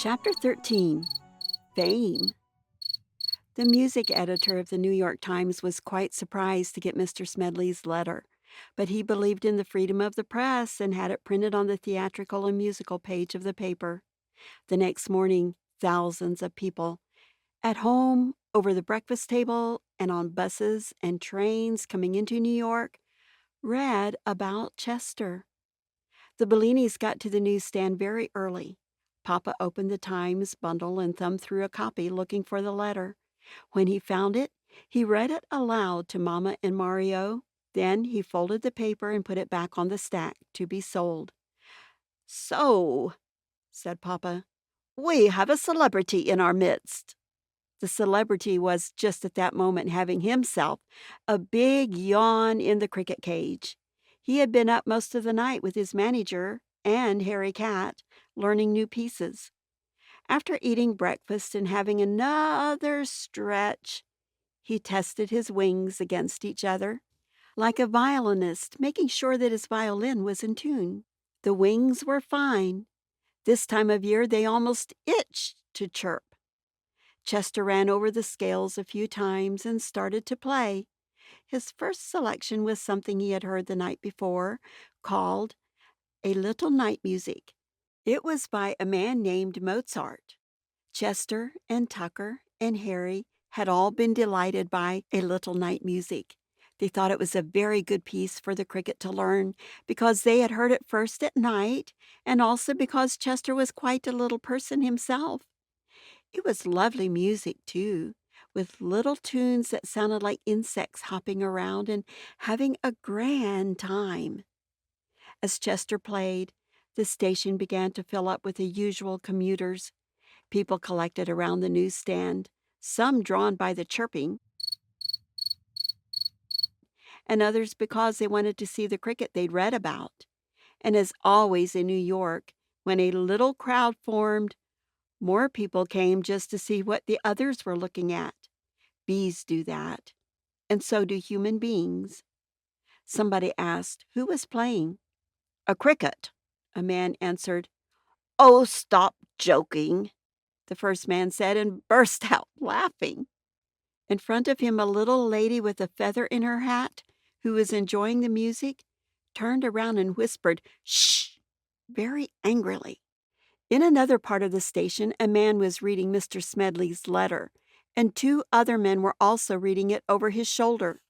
Chapter 13. Fame. The music editor of the New York Times was quite surprised to get Mr. Smedley's letter, but he believed in the freedom of the press and had it printed on the theatrical and musical page of the paper. The next morning, thousands of people, at home, over the breakfast table, and on buses and trains coming into New York, read about Chester. The Bellinis got to the newsstand very early. Papa opened the Times bundle and thumbed through a copy looking for the letter. When he found it, he read it aloud to Mama and Mario. Then he folded the paper and put it back on the stack to be sold. "So," said Papa, "we have a celebrity in our midst." The celebrity was just at that moment having himself a big yawn in the cricket cage. He had been up most of the night with his manager and Harry Cat, learning new pieces. After eating breakfast and having another stretch, he tested his wings against each other, like a violinist making sure that his violin was in tune. The wings were fine. This time of year they almost itched to chirp. Chester ran over the scales a few times and started to play. His first selection was something he had heard the night before, called A Little Night Music. It was by a man named Mozart. Chester and Tucker and Harry had all been delighted by A Little Night Music. They thought it was a very good piece for the cricket to learn because they had heard it first at night and also because Chester was quite a little person himself. It was lovely music, too, with little tunes that sounded like insects hopping around and having a grand time. As Chester played, the station began to fill up with the usual commuters. People collected around the newsstand, some drawn by the chirping, and others because they wanted to see the cricket they'd read about. And as always in New York, when a little crowd formed, more people came just to see what the others were looking at. Bees do that, and so do human beings. Somebody asked who was playing. "A cricket," a man answered. "Oh, stop joking," the first man said and burst out laughing. In front of him, a little lady with a feather in her hat, who was enjoying the music, turned around and whispered, "Shh," very angrily. In another part of the station, a man was reading Mr. Smedley's letter, and two other men were also reading it over his shoulder.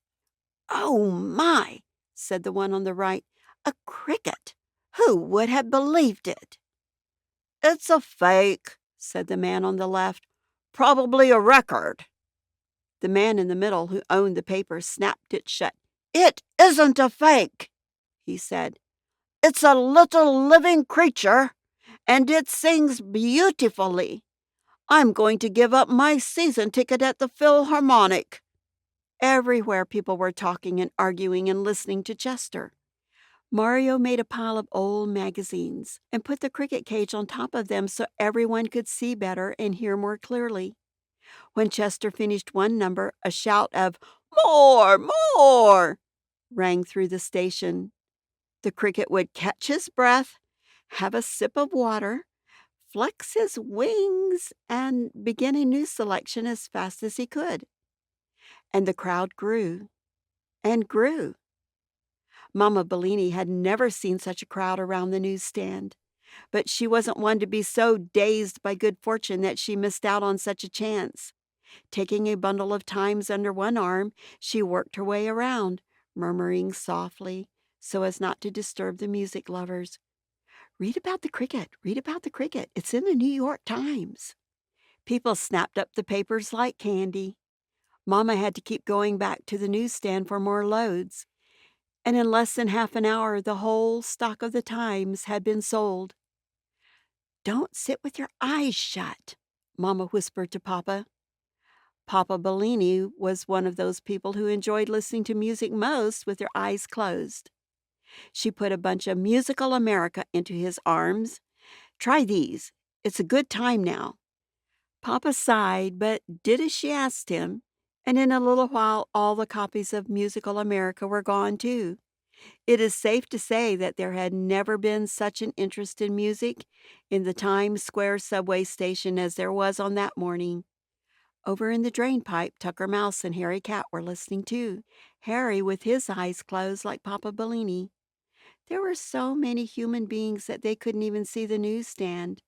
"Oh, my," said the one on the right, "a cricket! Who would have believed it?" "It's a fake," said the man on the left. "Probably a record." The man in the middle, who owned the paper, snapped it shut. "It isn't a fake," he said. "It's a little living creature, and it sings beautifully. I'm going to give up my season ticket at the Philharmonic." Everywhere people were talking and arguing and listening to Chester. Mario made a pile of old magazines and put the cricket cage on top of them so everyone could see better and hear more clearly. When Chester finished one number, a shout of "More! More!" rang through the station. The cricket would catch his breath, have a sip of water, flex his wings, and begin a new selection as fast as he could. And the crowd grew and grew. Mama Bellini had never seen such a crowd around the newsstand, but she wasn't one to be so dazed by good fortune that she missed out on such a chance. Taking a bundle of Times under one arm, she worked her way around, murmuring softly so as not to disturb the music lovers. "Read about the cricket, read about the cricket. It's in the New York Times." People snapped up the papers like candy. Mama had to keep going back to the newsstand for more loads, and in less than half an hour the whole stock of the Times had been sold. "Don't sit with your eyes shut," Mama whispered to Papa. Papa Bellini was one of those people who enjoyed listening to music most with their eyes closed. She put a bunch of Musical America into his arms. "Try these. It's a good time now." Papa sighed, but did as she asked him, and in a little while all the copies of Musical America were gone too. It is safe to say that there had never been such an interest in music in the Times Square subway station as there was on that morning. Over in the drain pipe, Tucker Mouse and Harry Cat were listening too, Harry with his eyes closed like Papa Bellini. There were so many human beings that they couldn't even see the newsstand,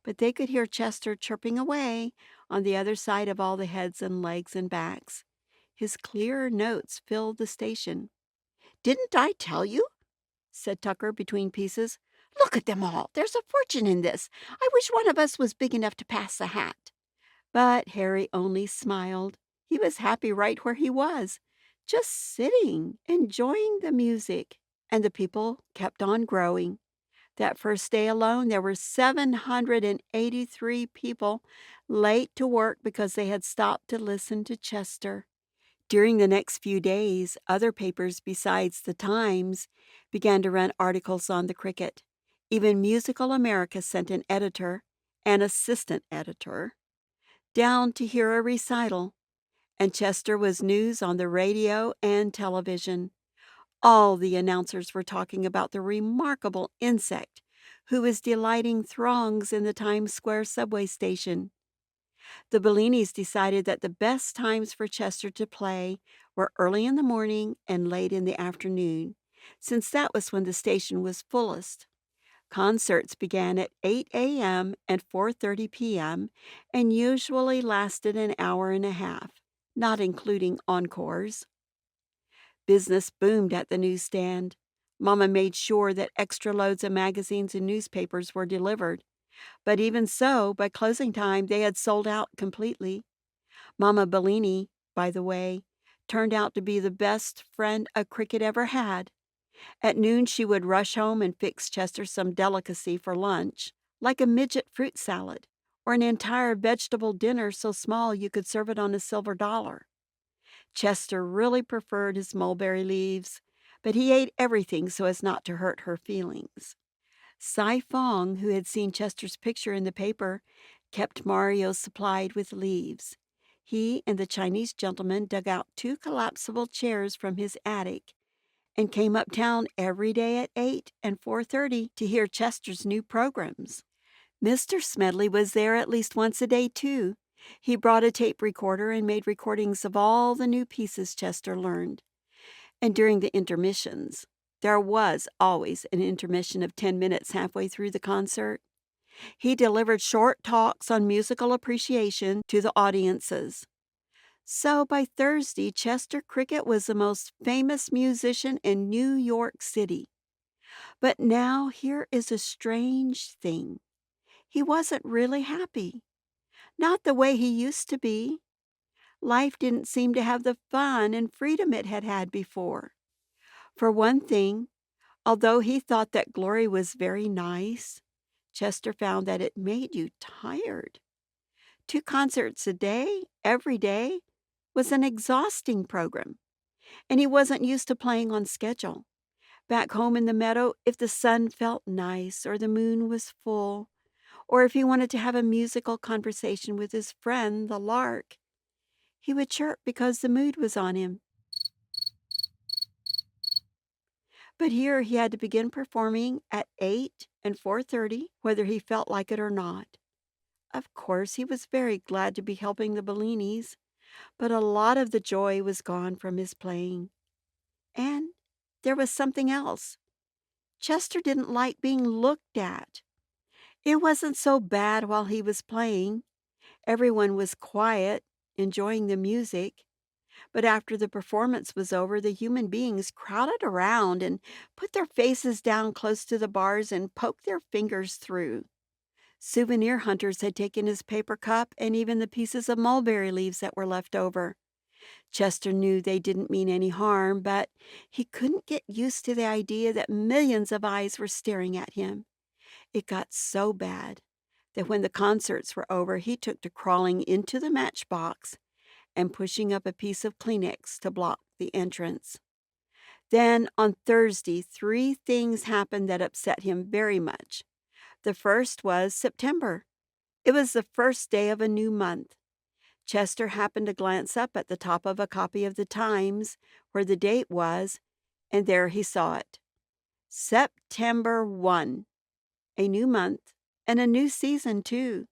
but they could hear Chester chirping away on the other side of all the heads and legs and backs. His clear notes filled the station. "Didn't I tell you?" said Tucker between pieces. "Look at them all. There's a fortune in this. I wish one of us was big enough to pass the hat." But Harry only smiled. He was happy right where he was, just sitting, enjoying the music. And the people kept on growing. That first day alone, there were 783 people late to work because they had stopped to listen to Chester. During the next few days, other papers besides the Times began to run articles on the cricket. Even Musical America sent an editor, an assistant editor, down to hear a recital, and Chester was news on the radio and television. All the announcers were talking about the remarkable insect who was delighting throngs in the Times Square subway station. The Bellinis decided that the best times for Chester to play were early in the morning and late in the afternoon, since that was when the station was fullest. Concerts began at 8 a.m. and 4:30 p.m. and usually lasted an hour and a half, not including encores. Business boomed at the newsstand. Mama made sure that extra loads of magazines and newspapers were delivered. But even so, by closing time, they had sold out completely. Mama Bellini, by the way, turned out to be the best friend a cricket ever had. At noon, she would rush home and fix Chester some delicacy for lunch, like a midget fruit salad, or an entire vegetable dinner so small you could serve it on a silver dollar. Chester really preferred his mulberry leaves, but he ate everything so as not to hurt her feelings. Cy Fong, who had seen Chester's picture in the paper, kept Mario supplied with leaves. He and the Chinese gentleman dug out 2 collapsible chairs from his attic and came uptown every day at 8 and 4:30 to hear Chester's new programs. Mr. Smedley was there at least once a day, too. He brought a tape recorder and made recordings of all the new pieces Chester learned. And during the intermissions, there was always an intermission of 10 minutes halfway through the concert. He delivered short talks on musical appreciation to the audiences. So by Thursday, Chester Cricket was the most famous musician in New York City. But now here is a strange thing. He wasn't really happy. Not the way he used to be. Life didn't seem to have the fun and freedom it had had before. For one thing, although he thought that glory was very nice, Chester found that it made you tired. 2 concerts a day, every day, was an exhausting program, and he wasn't used to playing on schedule. Back home in the meadow, if the sun felt nice or the moon was full, or if he wanted to have a musical conversation with his friend, the lark, he would chirp because the mood was on him. But here he had to begin performing at 8 and 4:30, whether he felt like it or not. Of course, he was very glad to be helping the Bellinis, but a lot of the joy was gone from his playing. And there was something else. Chester didn't like being looked at. It wasn't so bad while he was playing. Everyone was quiet, enjoying the music. But after the performance was over, the human beings crowded around and put their faces down close to the bars and poked their fingers through. Souvenir hunters had taken his paper cup and even the pieces of mulberry leaves that were left over. Chester knew they didn't mean any harm, but he couldn't get used to the idea that millions of eyes were staring at him. It got so bad that when the concerts were over, he took to crawling into the matchbox and pushing up a piece of Kleenex to block the entrance. Then on Thursday, 3 things happened that upset him very much. The first was September. It was the first day of a new month. Chester happened to glance up at the top of a copy of the Times, where the date was and there he saw it. September 1, a new month, and a new season, too.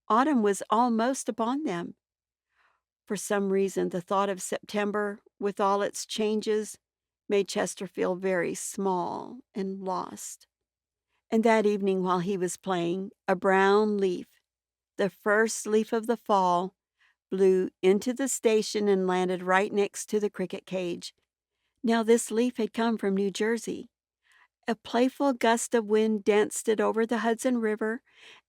Autumn was almost upon them. For some reason, the thought of September, with all its changes, made Chester feel very small and lost. And that evening, while he was playing, a brown leaf, the first leaf of the fall, blew into the station and landed right next to the cricket cage. Now, this leaf had come from New Jersey. A playful gust of wind danced it over the Hudson River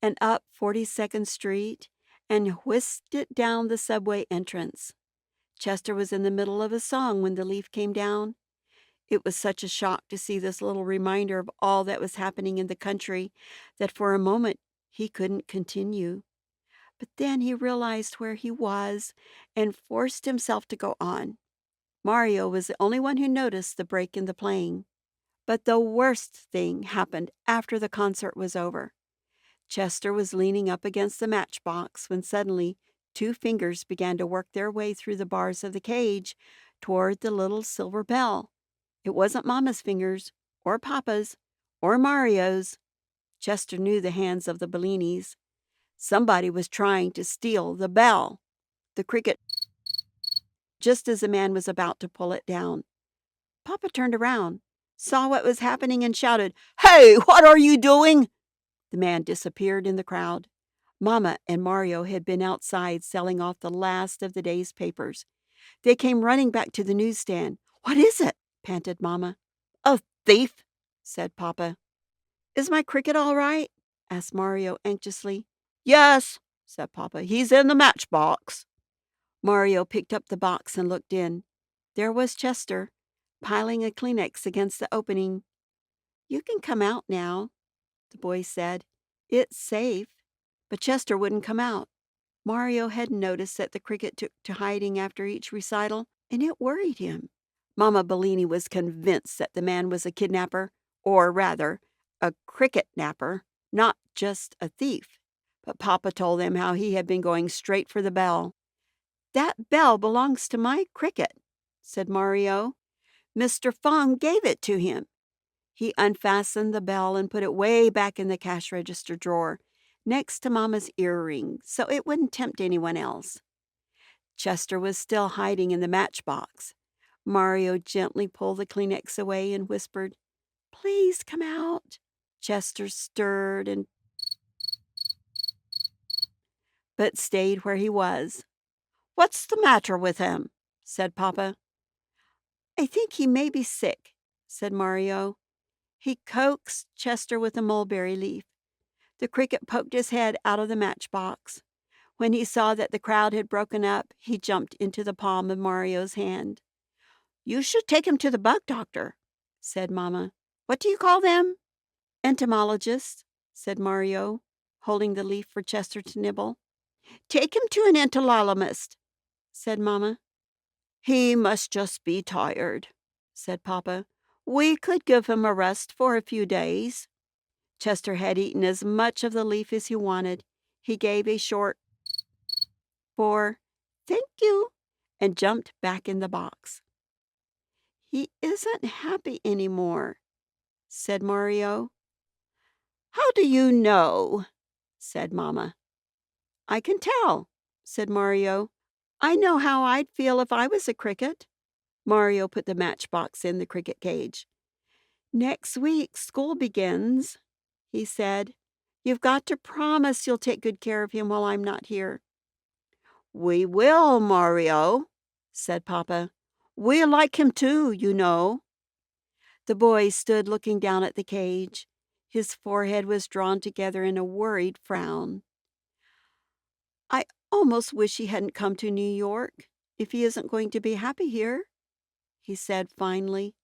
and up 42nd Street and whisked it down the subway entrance. Chester was in the middle of a song when the leaf came down. It was such a shock to see this little reminder of all that was happening in the country that for a moment he couldn't continue. But then he realized where he was and forced himself to go on. Mario was the only one who noticed the break in the playing. But the worst thing happened after the concert was over. Chester was leaning up against the matchbox when suddenly 2 fingers began to work their way through the bars of the cage toward the little silver bell. It wasn't Mama's fingers, or Papa's, or Mario's. Chester knew the hands of the Bellinis. Somebody was trying to steal the bell. The cricket, just as the man was about to pull it down. Papa turned around, saw what was happening, and shouted, "Hey, what are you doing?" The man disappeared in the crowd. Mama and Mario had been outside selling off the last of the day's papers. They came running back to the newsstand. "What is it?" panted Mama. "A thief," said Papa. "Is my cricket all right?" asked Mario anxiously. "Yes," said Papa. "He's in the matchbox." Mario picked up the box and looked in. There was Chester, piling a Kleenex against the opening. "You can come out now," the boy said. "It's safe." But Chester wouldn't come out. Mario had noticed that the cricket took to hiding after each recital, and it worried him. Mama Bellini was convinced that the man was a kidnapper, or rather, a cricket napper, not just a thief. But Papa told them how he had been going straight for the bell. "That bell belongs to my cricket," said Mario. "Mr. Fong gave it to him." He unfastened the bell and put it way back in the cash register drawer, next to Mama's earring, so it wouldn't tempt anyone else. Chester was still hiding in the matchbox. Mario gently pulled the Kleenex away and whispered, "Please come out." Chester stirred but stayed where he was. "What's the matter with him?" said Papa. "I think he may be sick," said Mario. He coaxed Chester with a mulberry leaf. The cricket poked his head out of the matchbox. When he saw that the crowd had broken up, he jumped into the palm of Mario's hand. "You should take him to the bug doctor," said Mama. "What do you call them?" "Entomologist," said Mario, holding the leaf for Chester to nibble. "Take him to an entomologist," said Mama. "He must just be tired," said Papa. "We could give him a rest for a few days." Chester had eaten as much of the leaf as he wanted. He gave a short for "Thank you," and jumped back in the box. "He isn't happy anymore," said Mario. "How do you know?" said Mama. "I can tell," said Mario. "I know how I'd feel if I was a cricket." Mario put the matchbox in the cricket cage. "Next week school begins," he said. "You've got to promise you'll take good care of him while I'm not here." "We will, Mario," said Papa. "We like him too, you know." The boy stood looking down at the cage. His forehead was drawn together in a worried frown. "I almost wish he hadn't come to New York, if he isn't going to be happy here," he said finally.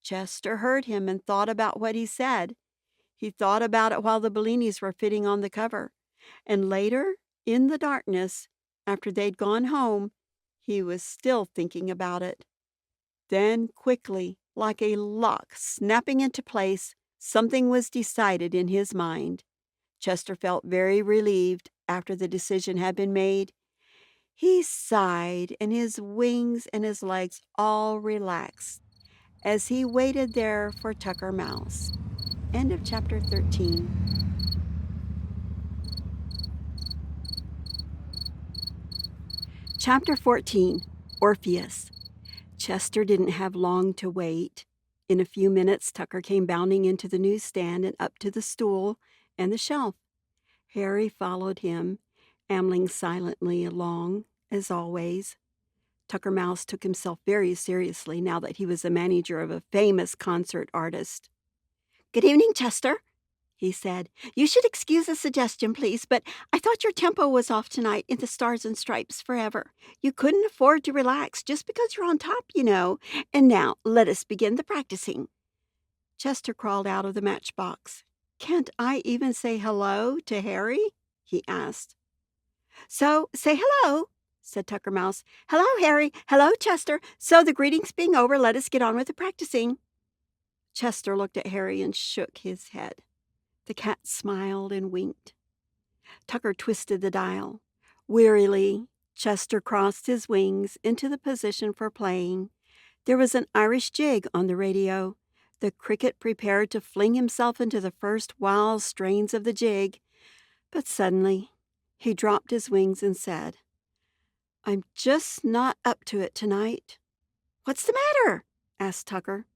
Chester heard him and thought about what he said. He thought about it while the Bellinis were fitting on the cover. And later, in the darkness, after they'd gone home, he was still thinking about it. Then quickly, like a lock snapping into place, something was decided in his mind. Chester felt very relieved after the decision had been made. He sighed, and his wings and his legs all relaxed as he waited there for Tucker Mouse. End of chapter 13. Chapter 14, Orpheus. Chester didn't have long to wait. In a few minutes, Tucker came bounding into the newsstand and up to the stool and the shelf. Harry followed him, ambling silently along, as always. Tucker Mouse took himself very seriously now that he was the manager of a famous concert artist. "Good evening, Chester," he said. "You should excuse the suggestion, please, but I thought your tempo was off tonight in the Stars and Stripes Forever. You couldn't afford to relax just because you're on top, you know. And now, let us begin the practicing." Chester crawled out of the matchbox. "Can't I even say hello to Harry?" he asked. "So, say hello," said Tucker Mouse. "Hello, Harry. Hello, Chester. So, the greetings being over, let us get on with the practicing." Chester looked at Harry and shook his head. The cat smiled and winked. Tucker twisted the dial. Wearily, Chester crossed his wings into the position for playing. There was an Irish jig on the radio. The cricket prepared to fling himself into the first wild strains of the jig, but suddenly he dropped his wings and said, "I'm just not up to it tonight." "What's the matter?" asked Tucker.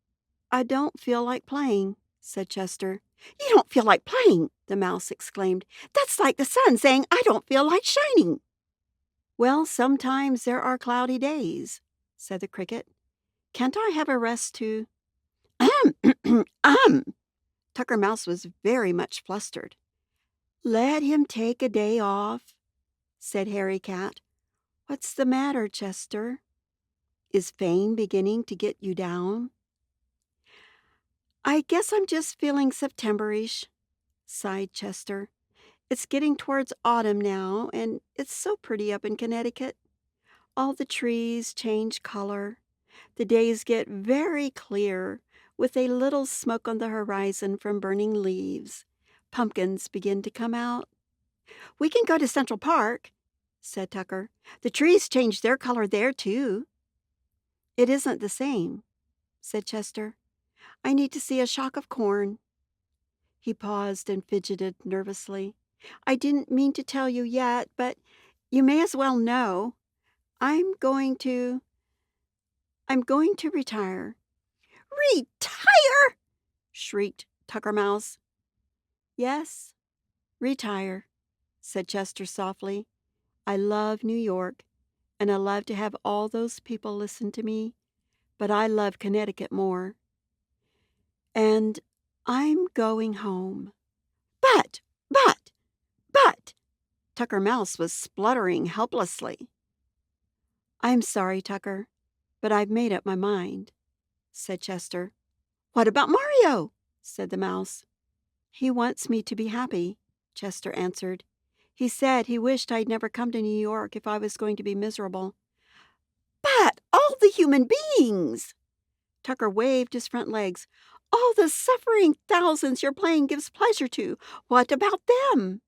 "I don't feel like playing," said Chester. "You don't feel like playing!" the mouse exclaimed. "That's like the sun saying, 'I don't feel like shining.'" "Well, sometimes there are cloudy days," said the cricket. "Can't I have a rest too?" Um. Tucker Mouse was very much flustered. "Let him take a day off," said Harry Cat. "What's the matter, Chester? Is fame beginning to get you down?" "I guess I'm just feeling Septemberish," sighed Chester. "It's getting towards autumn now, and it's so pretty up in Connecticut. All the trees change color. The days get very clear, with a little smoke on the horizon from burning leaves. Pumpkins begin to come out." "We can go to Central Park," said Tucker. "The trees change their color there, too." "It isn't the same," said Chester. "I need to see a shock of corn." He paused and fidgeted nervously. "I didn't mean to tell you yet, but you may as well know. I'm going to retire." "Retire!" shrieked Tucker Mouse. "Yes, retire," said Chester softly. "I love New York, and I love to have all those people listen to me, but I love Connecticut more. And I'm going home." "But, but, but," Tucker Mouse was spluttering helplessly. "I'm sorry, Tucker, but I've made up my mind," said Chester. "What about Mario?" said the mouse. "He wants me to be happy," Chester answered. "He said he wished I'd never come to New York if I was going to be miserable." "But all the human beings!" Tucker waved his front legs. "All the suffering thousands your playing gives pleasure to. What about them?"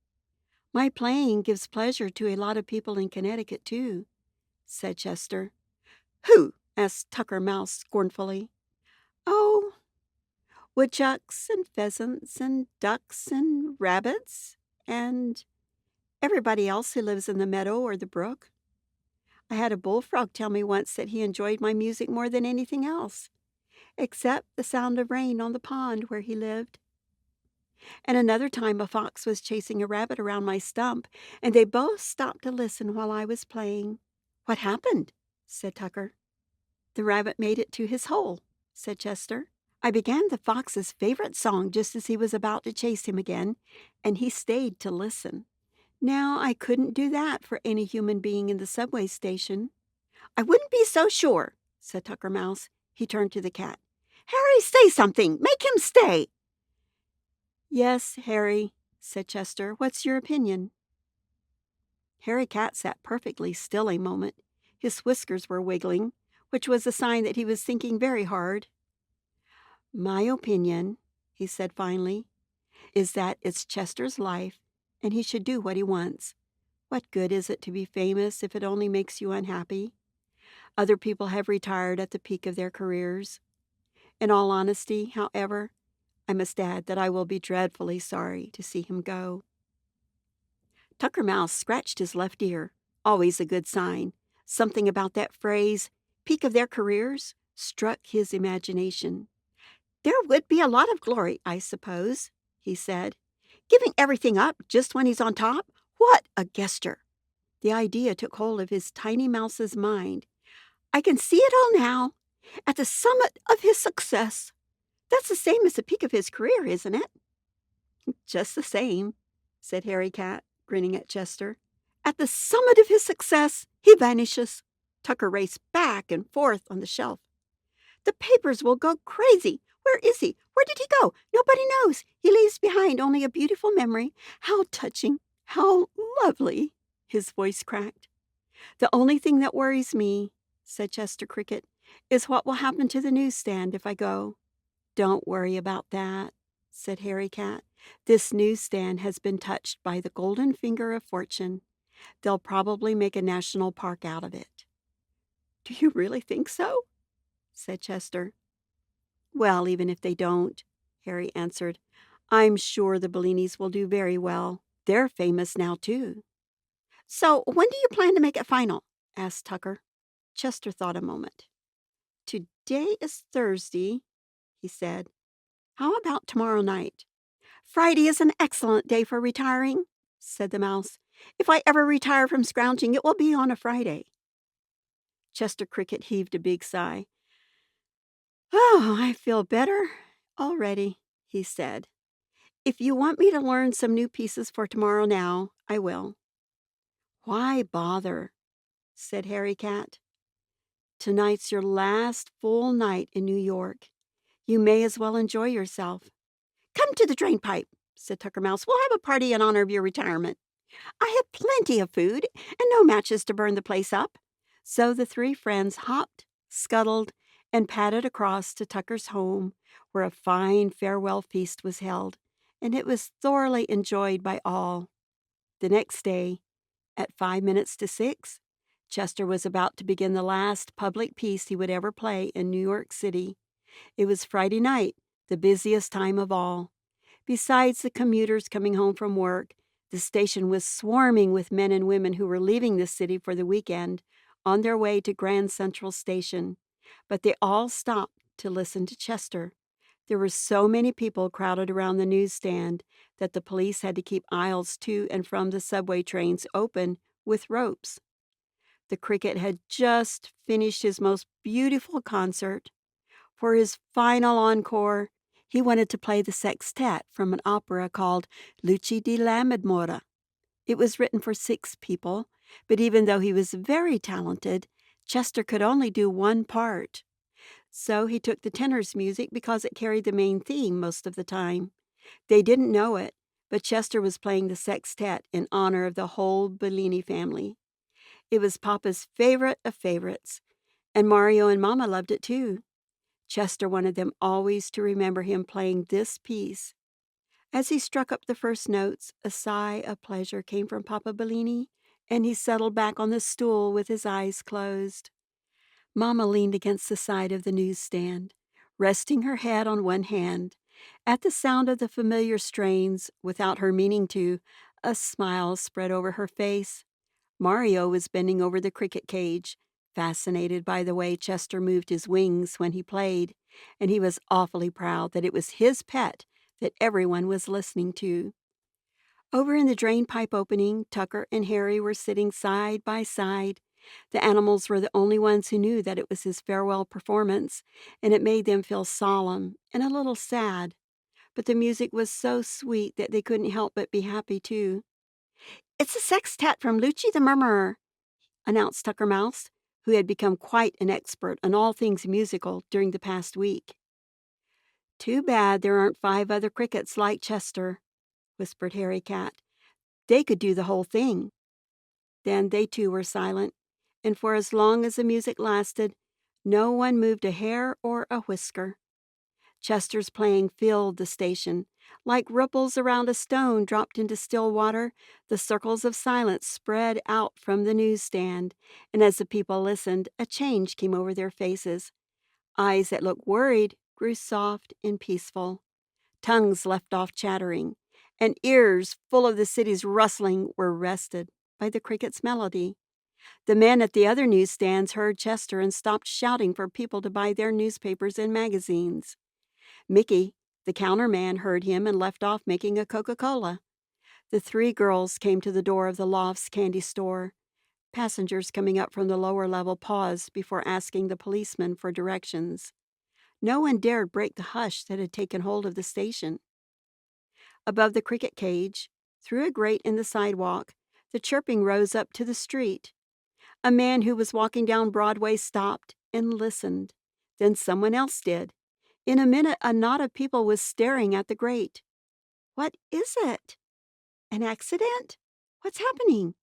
"My playing gives pleasure to a lot of people in Connecticut, too," said Chester. "Who?" asked Tucker Mouse scornfully. "Oh, woodchucks and pheasants and ducks and rabbits and everybody else who lives in the meadow or the brook. I had a bullfrog tell me once that he enjoyed my music more than anything else, except the sound of rain on the pond where he lived. And another time a fox was chasing a rabbit around my stump, and they both stopped to listen while I was playing." "What happened?" said Tucker. "The rabbit made it to his hole," said Chester. "I began the fox's favorite song just as he was about to chase him again, and he stayed to listen. Now I couldn't do that for any human being in the subway station." "I wouldn't be so sure," said Tucker Mouse. He turned to the cat. "Harry, say something. Make him stay." "Yes, Harry," said Chester. "What's your opinion?" Harry Cat sat perfectly still a moment. His whiskers were wiggling, which was a sign that he was thinking very hard. "My opinion," he said finally, "is that it's Chester's life, and he should do what he wants. What good is it to be famous if it only makes you unhappy? Other people have retired at the peak of their careers. In all honesty, however, I must add that I will be dreadfully sorry to see him go." Tucker Mouse scratched his left ear, always a good sign. Something about that phrase, "peak of their careers," struck his imagination. "There would be a lot of glory, I suppose," he said. "Giving everything up just when he's on top? What a gesture!" The idea took hold of his tiny mouse's mind. "I can see it all now. At the summit of his success. That's the same as the peak of his career, isn't it?" "Just the same," said Harry Cat, grinning at Chester. "At the summit of his success, he vanishes." Tucker raced back and forth on the shelf. "The papers will go crazy. Where is he? Where did he go? Nobody knows. He leaves behind only a beautiful memory. How touching. How lovely." His voice cracked. "The only thing that worries me," said Chester Cricket, "is what will happen to the newsstand if I go." "Don't worry about that," said Harry Cat. "This newsstand has been touched by the golden finger of fortune. They'll probably make a national park out of it." "Do you really think so?" said Chester. "Well, even if they don't," Harry answered, "I'm sure the Bellinis will do very well. They're famous now, too." "So when do you plan to make it final?" asked Tucker. Chester thought a moment. "Today is Thursday," he said. "How about tomorrow night?" "Friday is an excellent day for retiring," said the mouse. "If I ever retire from scrounging, it will be on a Friday." Chester Cricket heaved a big sigh. "Oh, I feel better already," he said. "If you want me to learn some new pieces for tomorrow now, I will." "Why bother?" said Harry Cat. "Tonight's your last full night in New York. You may as well enjoy yourself." "Come to the drain pipe," said Tucker Mouse. "We'll have a party in honor of your retirement. I have plenty of food and no matches to burn the place up." So the three friends hopped, scuttled, and padded across to Tucker's home, where a fine farewell feast was held, and it was thoroughly enjoyed by all. The next day, at 5 minutes to 6, Chester was about to begin the last public piece he would ever play in New York City. It was Friday night, the busiest time of all. Besides the commuters coming home from work, the station was swarming with men and women who were leaving the city for the weekend on their way to Grand Central Station. But they all stopped to listen to Chester. There were so many people crowded around the newsstand that the police had to keep aisles to and from the subway trains open with ropes. The cricket had just finished his most beautiful concert. For his final encore, he wanted to play the sextet from an opera called Luci di Lammermoor. It was written for 6 people, but even though he was very talented, Chester could only do one part. So he took the tenor's music because it carried the main theme most of the time. They didn't know it, but Chester was playing the sextet in honor of the whole Bellini family. It was Papa's favorite of favorites, and Mario and Mama loved it too. Chester wanted them always to remember him playing this piece. As he struck up the first notes, a sigh of pleasure came from Papa Bellini, and he settled back on the stool with his eyes closed. Mama leaned against the side of the newsstand, resting her head on one hand. At the sound of the familiar strains, without her meaning to, a smile spread over her face. Mario was bending over the cricket cage, fascinated by the way Chester moved his wings when he played, and he was awfully proud that it was his pet that everyone was listening to. Over in the drain pipe opening, Tucker and Harry were sitting side by side. The animals were the only ones who knew that it was his farewell performance, and it made them feel solemn and a little sad. But the music was so sweet that they couldn't help but be happy, too. "It's a sextet from Luci the Murmurer," announced Tucker Mouse, who had become quite an expert on all things musical during the past week. "Too bad there aren't 5 other crickets like Chester," whispered Harry Cat. "They could do the whole thing." Then they too were silent, and for as long as the music lasted, no one moved a hair or a whisker. Chester's playing filled the station. Like ripples around a stone dropped into still water, the circles of silence spread out from the newsstand, and as the people listened, a change came over their faces. Eyes that looked worried grew soft and peaceful. Tongues left off chattering, and ears full of the city's rustling were rested by the cricket's melody. The men at the other newsstands heard Chester and stopped shouting for people to buy their newspapers and magazines. Mickey, the counterman, heard him and left off making a Coca-Cola. The three girls came to the door of the Loft's candy store. Passengers coming up from the lower level paused before asking the policeman for directions. No one dared break the hush that had taken hold of the station. Above the cricket cage, through a grate in the sidewalk, the chirping rose up to the street. A man who was walking down Broadway stopped and listened. Then someone else did. In a minute, a knot of people was staring at the grate. "What is it? An accident? What's happening?"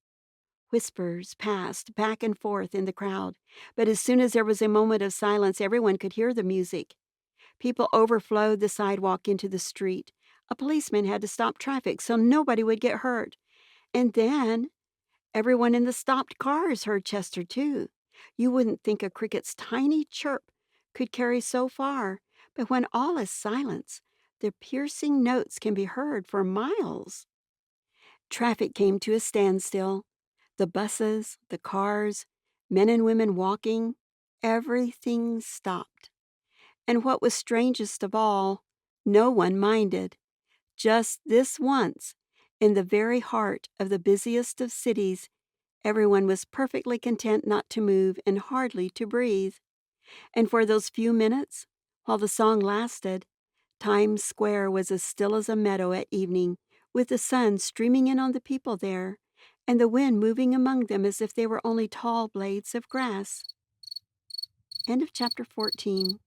Whispers passed back and forth in the crowd, but as soon as there was a moment of silence, everyone could hear the music. People overflowed the sidewalk into the street. A policeman had to stop traffic so nobody would get hurt. And then everyone in the stopped cars heard Chester, too. You wouldn't think a cricket's tiny chirp could carry so far, but when all is silence, the piercing notes can be heard for miles. Traffic came to a standstill. The buses, the cars, men and women walking, everything stopped. And what was strangest of all, no one minded. Just this once, in the very heart of the busiest of cities, everyone was perfectly content not to move and hardly to breathe. And for those few minutes, while the song lasted, Times Square was as still as a meadow at evening, with the sun streaming in on the people there, and the wind moving among them as if they were only tall blades of grass. End of chapter 14.